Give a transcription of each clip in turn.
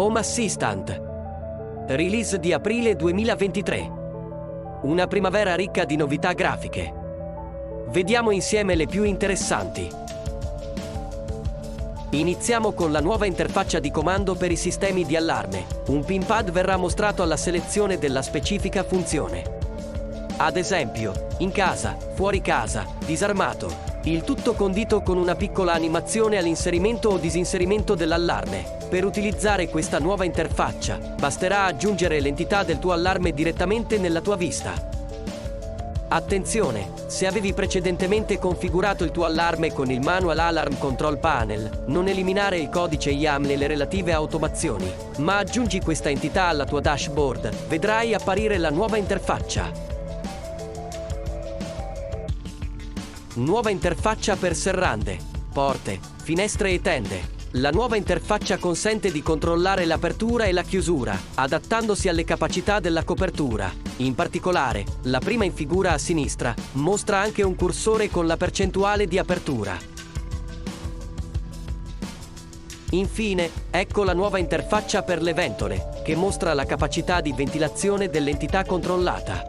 Home Assistant. Release di aprile 2023. Una primavera ricca di novità grafiche. Vediamo insieme le più interessanti. Iniziamo con la nuova interfaccia di comando per i sistemi di allarme. Un pinpad verrà mostrato alla selezione della specifica funzione. Ad esempio, in casa, fuori casa, disarmato. Il tutto condito con una piccola animazione all'inserimento o disinserimento dell'allarme. Per utilizzare questa nuova interfaccia, basterà aggiungere l'entità del tuo allarme direttamente nella tua vista. Attenzione, se avevi precedentemente configurato il tuo allarme con il Manual Alarm Control Panel, non eliminare il codice YAML e le relative automazioni, ma aggiungi questa entità alla tua dashboard, vedrai apparire la nuova interfaccia. Nuova interfaccia per serrande, porte, finestre e tende. La nuova interfaccia consente di controllare l'apertura e la chiusura, adattandosi alle capacità della copertura. In particolare, la prima in figura a sinistra mostra anche un cursore con la percentuale di apertura. Infine, ecco la nuova interfaccia per le ventole, che mostra la capacità di ventilazione dell'entità controllata.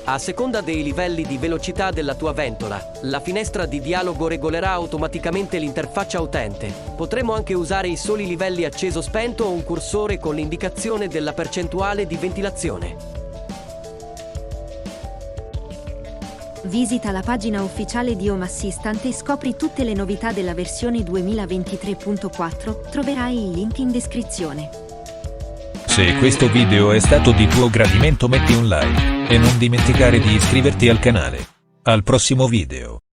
A seconda dei livelli di velocità della tua ventola, la finestra di dialogo regolerà automaticamente l'interfaccia utente. Potremo anche usare i soli livelli acceso-spento o un cursore con l'indicazione della percentuale di ventilazione. Visita la pagina ufficiale di Home Assistant e scopri tutte le novità della versione 2023.4. Troverai il link in descrizione. Se questo video è stato di tuo gradimento metti un like e non dimenticare di iscriverti al canale. Al prossimo video.